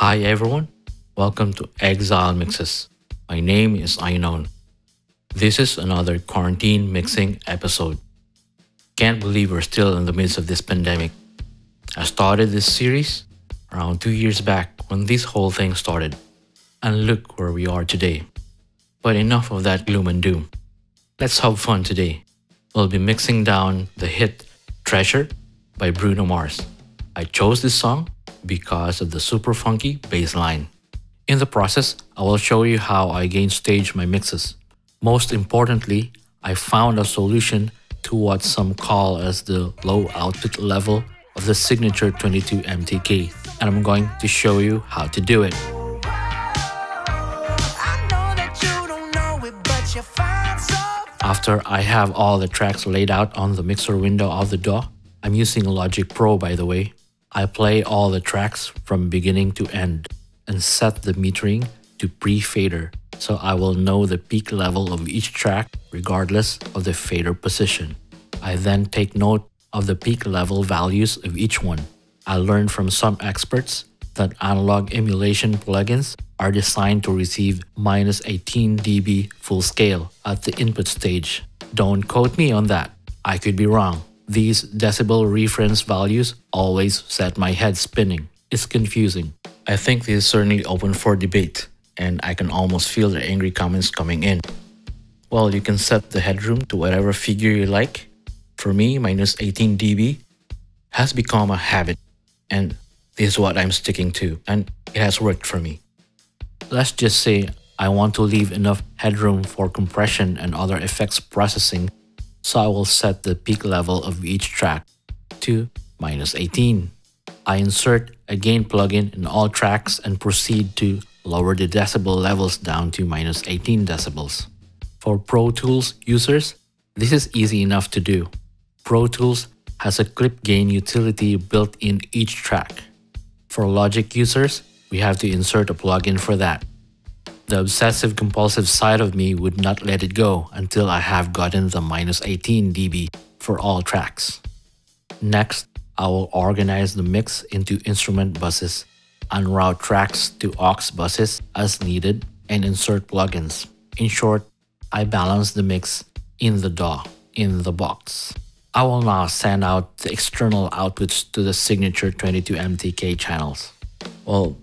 Hi everyone, welcome to Exile Mixes. My name is Ainon. This is another quarantine mixing episode. Can't believe we're still in the midst of this pandemic. I started this series around 2 years back when this whole thing started. And look where we are today. But enough of that gloom and doom. Let's have fun today. We'll be mixing down the hit Treasure by Bruno Mars. I chose this song because of the super funky bass line. In the process, I will show you how I gain stage my mixes. Most importantly, I found a solution to what some call as the low output level of the signature 22 MTK, and I'm going to show you how to do it. After I have all the tracks laid out on the mixer window of the DAW, I'm using Logic Pro by the way, I play all the tracks from beginning to end and set the metering to pre-fader so I will know the peak level of each track regardless of the fader position. I then take note of the peak level values of each one. I learned from some experts that analog emulation plugins are designed to receive minus 18 dB full scale at the input stage. Don't quote me on that, I could be wrong. These decibel reference values always set my head spinning. It's confusing. I think this is certainly open for debate, and I can almost feel the angry comments coming in. Well, you can set the headroom to whatever figure you like. For me, minus 18 dB has become a habit, and this is what I'm sticking to, and it has worked for me. Let's just say I want to leave enough headroom for compression and other effects processing, so I will set the peak level of each track to minus 18. I insert a gain plugin in all tracks and proceed to lower the decibel levels down to minus 18 decibels. For Pro Tools users, this is easy enough to do. Pro Tools has a clip gain utility built in each track. For Logic users, we have to insert a plugin for that. The obsessive-compulsive side of me would not let it go until I have gotten the minus 18 dB for all tracks. Next, I will organize the mix into instrument buses, unroute tracks to aux buses as needed, and insert plugins. In short, I balance the mix in the DAW, in the box. I will now send out the external outputs to the signature 22 MTK channels. Well,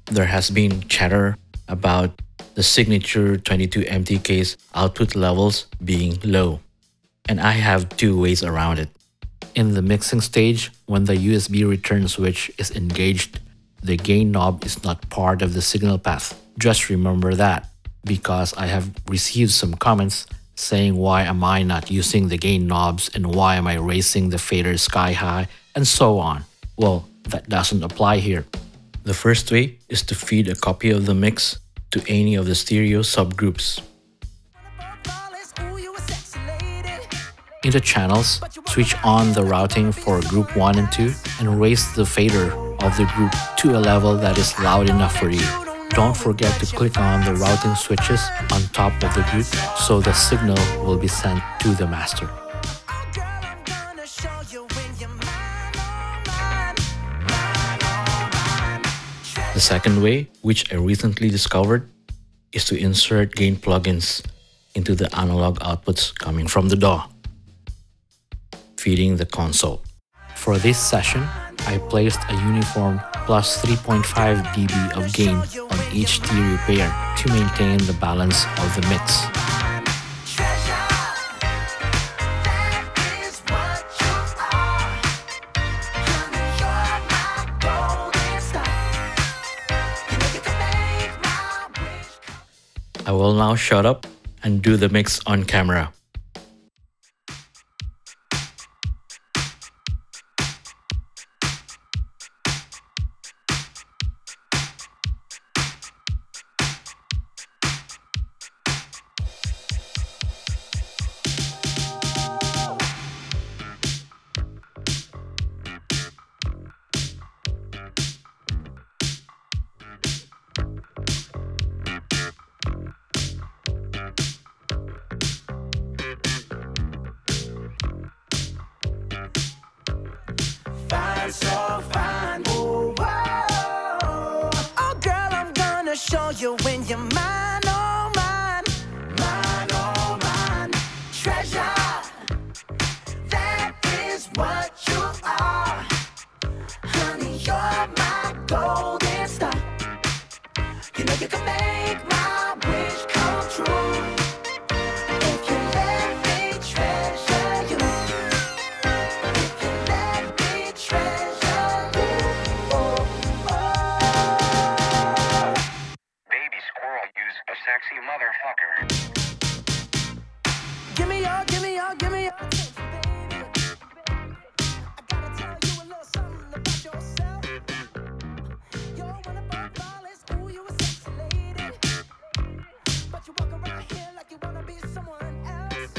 there has been chatter about the signature 22 MTK's output levels being low, and I have two ways around it. In the mixing stage, when the USB return switch is engaged, the gain knob is not part of the signal path. Just remember that, because I have received some comments saying why am I not using the gain knobs and why am I raising the fader sky high and so on. Well, that doesn't apply here. The first way is to feed a copy of the mix to any of the stereo subgroups. In the channels, switch on the routing for group 1 and 2 and raise the fader of the group to a level that is loud enough for you. Don't forget to click on the routing switches on top of the group so the signal will be sent to the master. The second way, which I recently discovered, is to insert gain plugins into the analog outputs coming from the DAW, feeding the console. For this session, I placed a uniform plus 3.5 dB of gain on each stereo pair to maintain the balance of the mix. I will now shut up and do the mix on camera. So fine, oh, whoa. Oh, what you are. Honey, you're my golden star. You know you can make my wish come true. If you let me treasure you. If you let me treasure you. Baby squirrel, use a sexy motherfucker. Give me your, give me your, give me your attention, baby. I gotta tell you a little something about yourself. You're one of our flawless, ooh, you a sexy lady. But you walk around here like you wanna be someone else.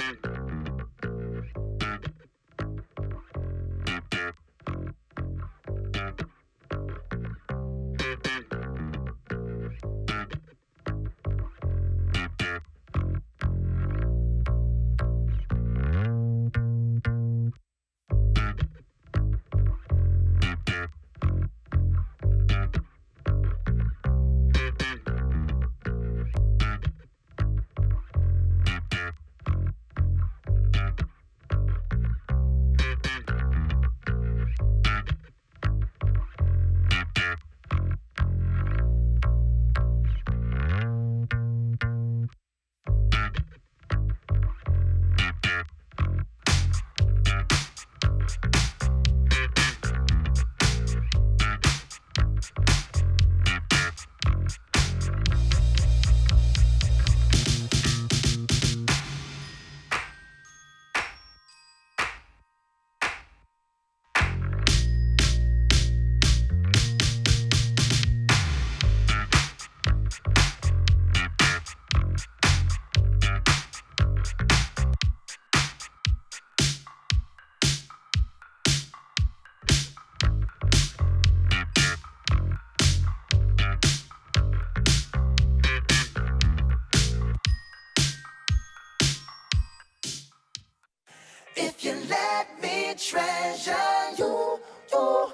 If you let me treasure you, oh.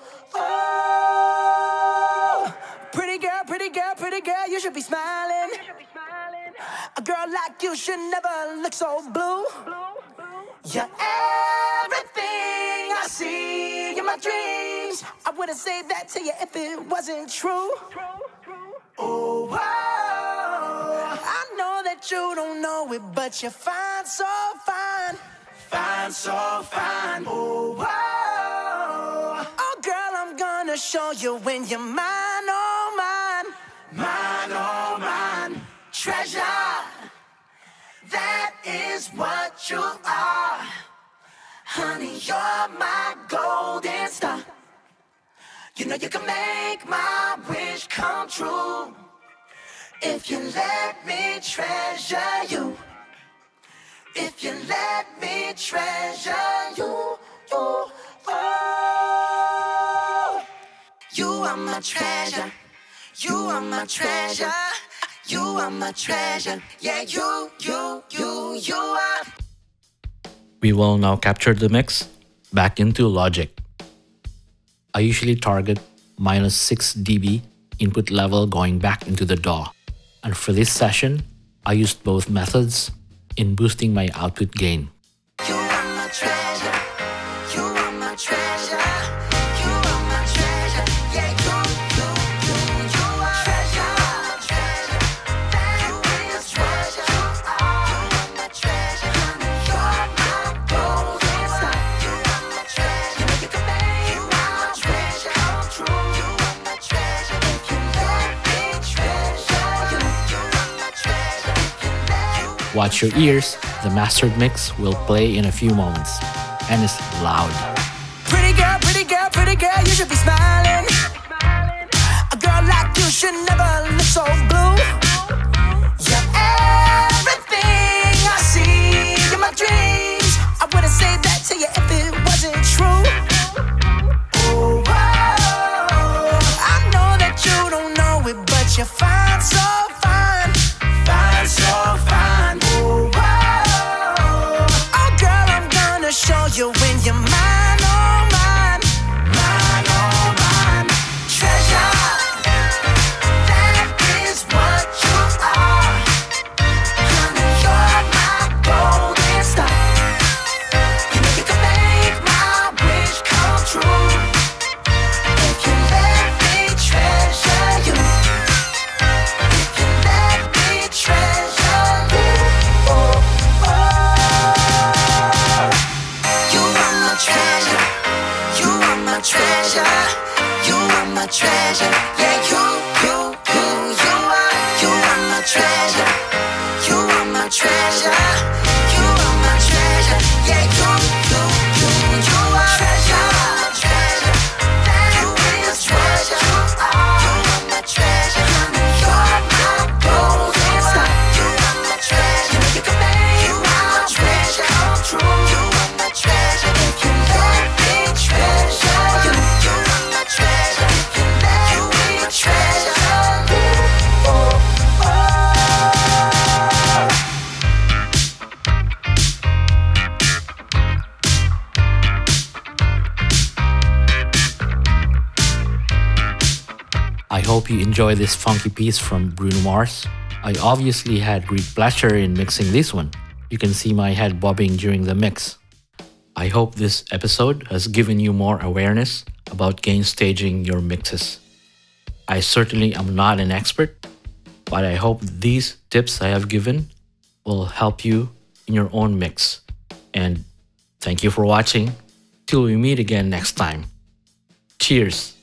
Pretty girl, pretty girl, pretty girl, you should be smiling. A girl like you should never look so blue. You're everything I see in my dreams. I wouldn't say that to you if it wasn't true. Oh, I know that you don't know it, but you're fine, so fine. Fine, so fine. Oh, oh, girl, I'm gonna show you when you're mine, oh, mine. Mine, oh, mine. Treasure, that is what you are. Honey, you're my golden star. You know you can make my wish come true. If you let me treasure you. If you let me treasure you, oh. You are my treasure. You are my treasure. You are my treasure. Yeah, you are. We will now capture the mix back into Logic. I usually target -6 dB input level going back into the DAW. And for this session, I used both methods in boosting my output gain. You are my treasure. You are my treasure. You are my treasure. Yeah, you are treasure. That is treasure. You are my treasure. You're my golden star. You are my treasure. You can make my treasure come true. You are my treasure. If you let me treasure you. You are my treasure. Watch your ears, the mastered mix will play in a few moments, and it's loud. Pretty girl, you should be smiling. A girl like you should never look so blue. You're everything I see in my dreams. I wouldn't say that to you if it wasn't true. Oh, I know that you don't know it, but you're fine, so fine. Fine, so fine. Oh, girl, I'm gonna show you when you're mine, oh, mine. Mine, oh, mine. Treasure, that is what you are. Honey, you're my golden star. You know you can make treasure. You are my treasure. Yeah, you are my treasure. You are my treasure. You are my treasure. Yeah, you are treasure. Treasure. You are my treasure. You are my treasure. You are my golden star. You are my treasure. You can make you are my treasure come true. You are my treasure. If you let me treasure you, you are my treasure. If you let me treasure you, I hope you enjoy this funky piece from Bruno Mars. I obviously had great pleasure in mixing this one. You can see my head bobbing during the mix. I hope this episode has given you more awareness about gain staging your mixes. I certainly am not an expert, but I hope these tips I have given will help you in your own mix. And thank you for watching. Till we meet again next time. Cheers!